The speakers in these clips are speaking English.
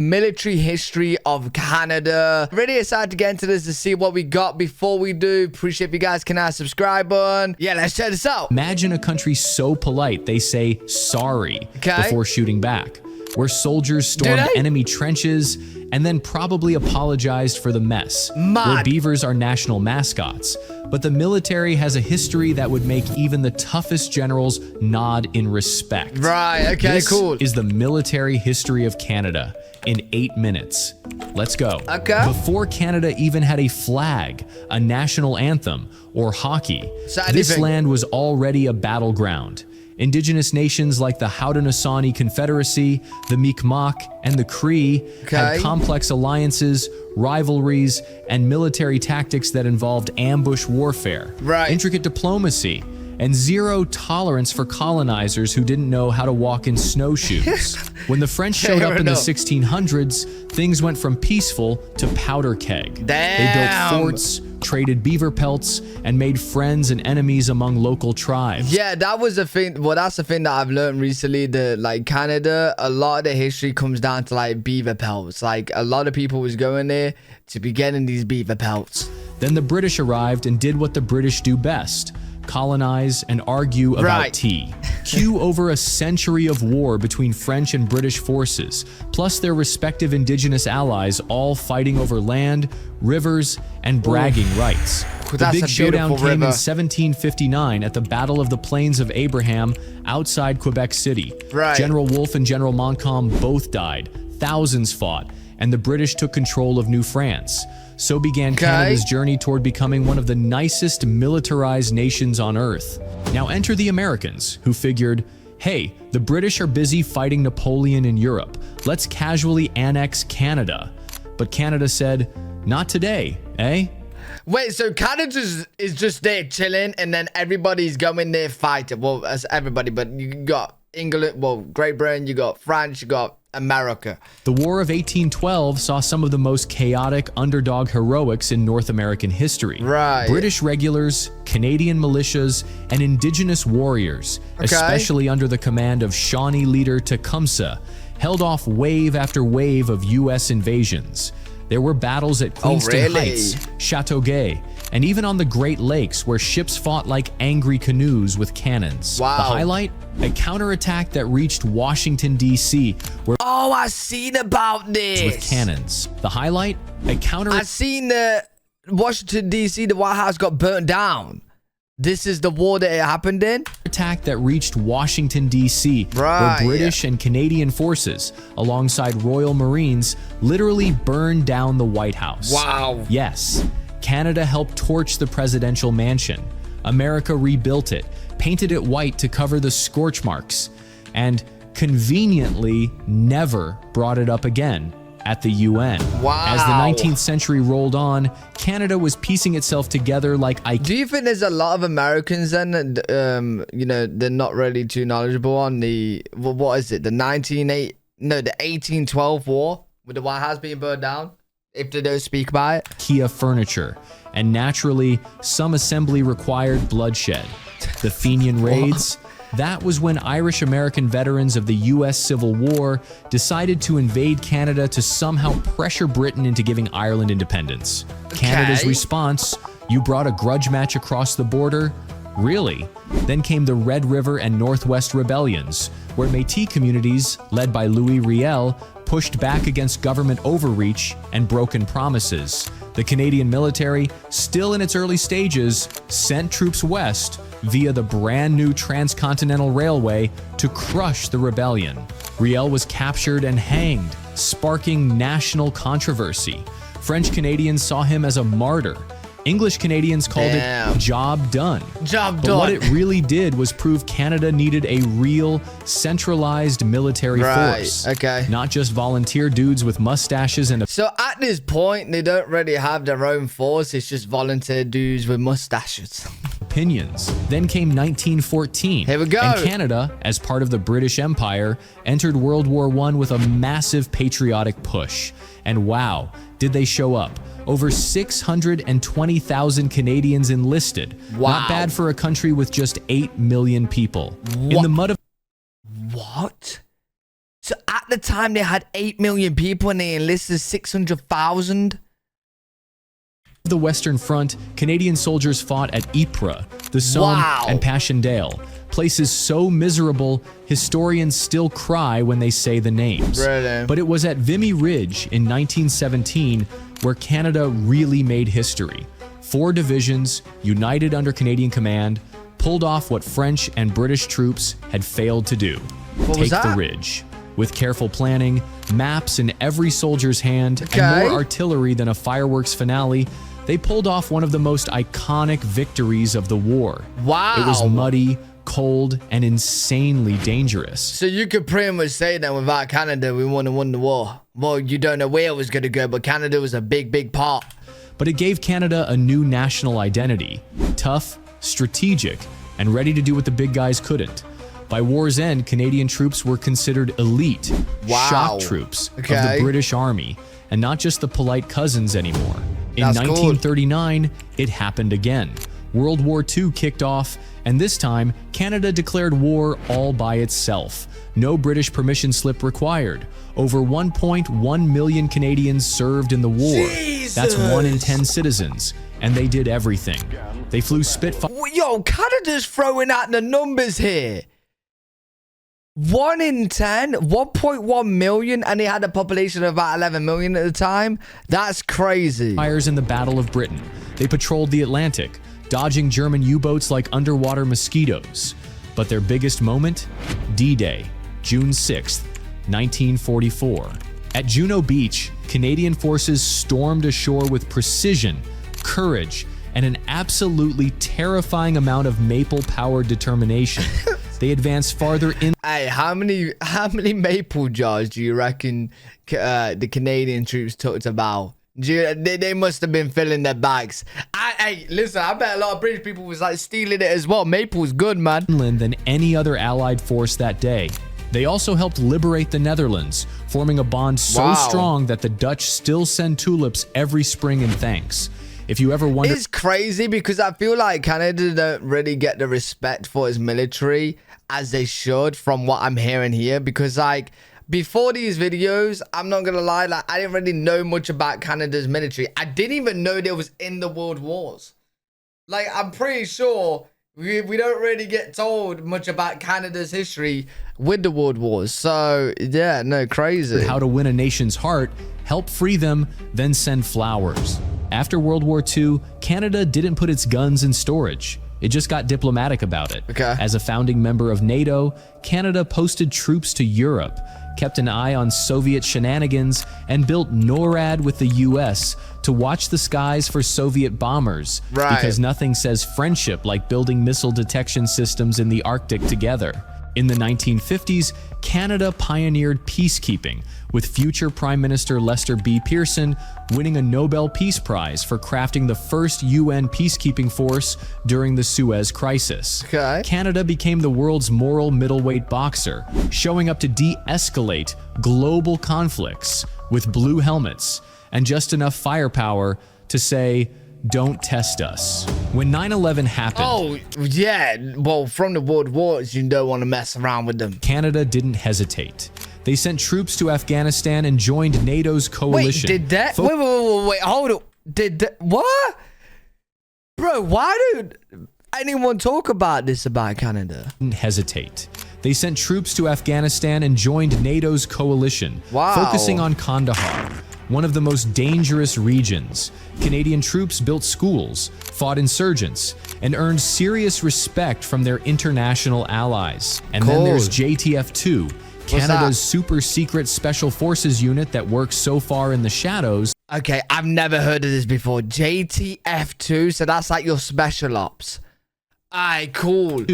military history of Canada. Really excited to get into this to see what we got. Before we do, appreciate if you guys can hit subscribe button. Yeah, let's check this out. Imagine a country so polite they say sorry before shooting back, where soldiers stormed enemy trenches and then probably apologized for the mess, where beavers are national mascots. But the military has a history that would make even the toughest generals nod in respect. Right, okay, this cool. Is the military history of Canada in 8 minutes. Let's go. Okay. Before Canada even had a flag, a national anthem, or hockey, this land was already a battleground. Indigenous nations like the Haudenosaunee Confederacy, the Mi'kmaq, and the Cree had complex alliances, rivalries, and military tactics that involved ambush warfare, intricate diplomacy, and zero tolerance for colonizers who didn't know how to walk in snowshoes. When the French showed up in the 1600s, things went from peaceful to powder keg. They built forts, traded beaver pelts, and made friends and enemies among local tribes. Yeah, that was the thing. Well, that's the thing that I've learned recently. That like Canada, a lot of the history comes down to like beaver pelts. Like a lot of people was going there to be getting these beaver pelts. Then the British arrived and did what the British do best: colonize and argue about tea. Cue over a century of war between French and British forces, plus their respective indigenous allies, all fighting over land, rivers, and bragging rights. The big showdown came in 1759 at the Battle of the Plains of Abraham outside Quebec City. General Wolfe and General Montcalm both died, thousands fought, and the British took control of New France. So began Canada's journey toward becoming one of the nicest militarized nations on Earth. Now enter the Americans, who figured, hey, the British are busy fighting Napoleon in Europe. Let's casually annex Canada. But Canada said, not today, eh? Wait, so Canada is just there chilling, and then everybody's going there fighting. Well, as everybody, but you got England, well, Great Britain, you got France, you got America. The War of 1812 saw some of the most chaotic underdog heroics in North American history. British regulars, Canadian militias, and indigenous warriors, especially under the command of Shawnee leader Tecumseh, held off wave after wave of U.S. invasions. There were battles at Queenston Heights, Chateauguay, and even on the Great Lakes, where ships fought like angry canoes with cannons. The highlight? A counterattack that reached Washington, D.C. Oh, I seen about this. With cannons. The highlight? I seen the Washington, D.C., the White House got burnt down. This is the war that it happened in? Attack that reached Washington, D.C., where British and Canadian forces, alongside Royal Marines, literally burned down the White House. Yes, Canada helped torch the presidential mansion. America rebuilt it, painted it white to cover the scorch marks, and conveniently never brought it up again at the UN. As the 19th century rolled on, Canada was piecing itself together like IKEA. Do you think there's a lot of Americans then, you know, they're not really too knowledgeable on the, well, what is it, the 1812 war with the White House being burned down, if they don't speak about it? IKEA furniture, and naturally, some assembly required bloodshed. The Fenian raids, that was when Irish-American veterans of the U.S. Civil War decided to invade Canada to somehow pressure Britain into giving Ireland independence. Canada's response, you brought a grudge match across the border? Really? Then came the Red River and Northwest Rebellions, where Métis communities, led by Louis Riel, pushed back against government overreach and broken promises. The Canadian military, still in its early stages, sent troops west via the brand new Transcontinental Railway to crush the rebellion. Riel was captured and hanged, sparking national controversy. French Canadians saw him as a martyr. English Canadians called it job done. But what it really did was prove Canada needed a real, centralized military force. Not just volunteer dudes with mustaches and So at this point, they don't really have their own force. It's just volunteer dudes with mustaches. opinions. Then came 1914. Here we go. And Canada, as part of the British Empire, entered World War I with a massive patriotic push. And wow, did they show up. Over 620,000 Canadians enlisted. Wow. Not bad for a country with just 8 million people. In the mud of... What? So at the time, they had 8 million people and they enlisted 600,000. The Western Front, Canadian soldiers fought at Ypres, the Somme, and Passchendaele, places so miserable, historians still cry when they say the names. Really? But it was at Vimy Ridge in 1917 where Canada really made history. 4 divisions, united under Canadian command, pulled off what French and British troops had failed to do. Take the ridge. With careful planning, maps in every soldier's hand, and more artillery than a fireworks finale, they pulled off one of the most iconic victories of the war. Wow. It was muddy, cold, and insanely dangerous. So you could pretty much say that without Canada, we wouldn't have won the war. Well, you don't know where it was going to go, but Canada was a big, big part. But it gave Canada a new national identity. Tough, strategic, and ready to do what the big guys couldn't. By war's end, Canadian troops were considered elite, shock troops of the British Army, and not just the polite cousins anymore. In 1939, it happened again. World War II kicked off, and this time, Canada declared war all by itself. No British permission slip required. Over 1.1 million Canadians served in the war. Jesus. That's 1 in 10 citizens, and they did everything. They flew Spitfire. Yo, Canada's throwing out the numbers here. 1 in 10, 1.1 million, and they had a population of about 11 million at the time. That's crazy. Fires in the Battle of Britain. They patrolled the Atlantic, dodging German U-boats like underwater mosquitoes. But their biggest moment? D-Day, June 6th, 1944. At Juno Beach, Canadian forces stormed ashore with precision, courage, and an absolutely terrifying amount of maple-powered determination. They advanced farther in. Hey, how many maple jars do you reckon the Canadian troops took about? They must have been filling their bags. Hey, listen, I bet a lot of British people was like stealing it as well. Maple's good, man. Than any other Allied force that day. They also helped liberate the Netherlands, forming a bond so strong that the Dutch still send tulips every spring in thanks. If you ever wonder, it's crazy because I feel like Canada don't really get the respect for its military as they should from what I'm hearing here. Because like before these videos, I'm not gonna lie, like I didn't really know much about Canada's military. I didn't even know they was in the world wars. Like I'm pretty sure we don't really get told much about Canada's history with the world wars. So yeah, no, crazy. How to win a nation's heart, help free them, then send flowers. After World War II, Canada didn't put its guns in storage. It just got diplomatic about it. As a founding member of NATO, Canada posted troops to Europe, kept an eye on Soviet shenanigans, and built NORAD with the US to watch the skies for Soviet bombers. Because nothing says friendship like building missile detection systems in the Arctic together. In the 1950s, Canada pioneered peacekeeping, with future Prime Minister Lester B. Pearson winning a Nobel Peace Prize for crafting the first UN peacekeeping force during the Suez Crisis. Canada became the world's moral middleweight boxer, showing up to de-escalate global conflicts with blue helmets and just enough firepower to say, "Don't test us." When 9/11 happened... Oh, yeah. Well, from the world wars, you don't want to mess around with them. Canada didn't hesitate. They sent troops to Afghanistan and joined NATO's coalition. Wait, did that? Wait, hold on. Did that? What? Bro, why did anyone talk about this about Canada? Didn't hesitate. They sent troops to Afghanistan and joined NATO's coalition, focusing on Kandahar, one of the most dangerous regions. Canadian troops built schools, fought insurgents, and earned serious respect from their international allies. And then there's JTF-2, Canada's super secret special forces unit that works so far in the shadows. Okay, I've never heard of this before. JTF-2, so that's like your special ops. Aye, cool.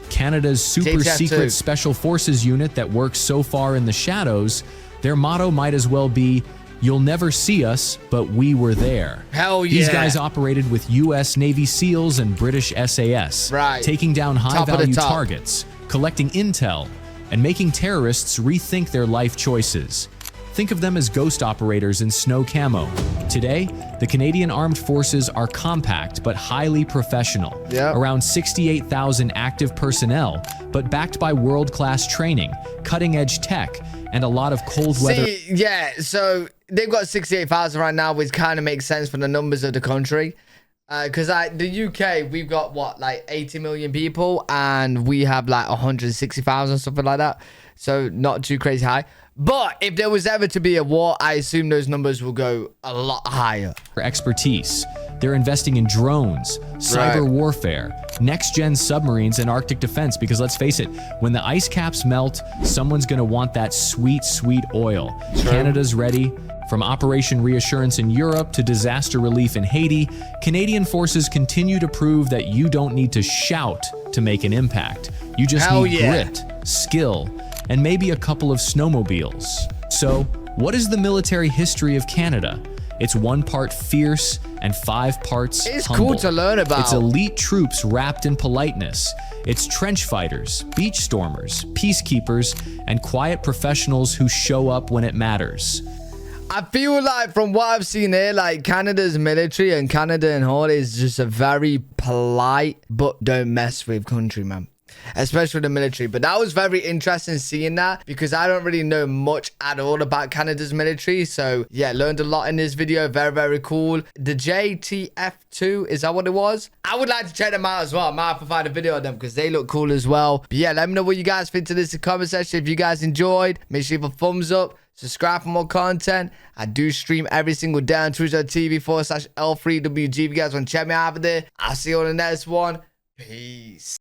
Canada's super secret special forces unit that works so far in the shadows. Their motto might as well be, "You'll never see us, but we were there." Hell yeah. These guys operated with US Navy SEALs and British SAS, taking down high-value targets, collecting intel, and making terrorists rethink their life choices. Think of them as ghost operators in snow camo. Today, the Canadian Armed Forces are compact but highly professional. Around 68,000 active personnel, but backed by world-class training, cutting-edge tech, and a lot of cold weather. See, yeah, so they've got 68,000 right now, which kind of makes sense for the numbers of the country. Because the UK, we've got what, like 80 million people, and we have like 160,000, something like that. So not too crazy high. But if there was ever to be a war, I assume those numbers will go a lot higher. Expertise. They're investing in drones, cyber warfare, next-gen submarines, and Arctic defense. Because let's face it, when the ice caps melt, someone's going to want that sweet, sweet oil. Canada's ready. From Operation Reassurance in Europe to disaster relief in Haiti, Canadian forces continue to prove that you don't need to shout to make an impact. You just need grit, skill, and maybe a couple of snowmobiles. So, what is the military history of Canada? It's 1 part fierce and 5 parts It's humble. cool to learn about. It's elite troops wrapped in politeness. It's trench fighters, beach stormers, peacekeepers, and quiet professionals who show up when it matters. I feel like from what I've seen here, like Canada's military and Canada and all is just a very polite but don't mess with country, man. Especially the military. But that was very interesting seeing that, because I don't really know much at all about Canada's military. So yeah, learned a lot in this video. Very, very cool. The JTF2, is that what it was? I would like to check them out as well. I might provide a video of them because they look cool as well. But yeah, let me know what you guys think to this in the comment section. If you guys enjoyed, make sure you leave a thumbs up. Subscribe for more content. I do stream every single day on twitch.tv/L3WG. If you guys want to check me out over there, I'll see you on the next one. Peace.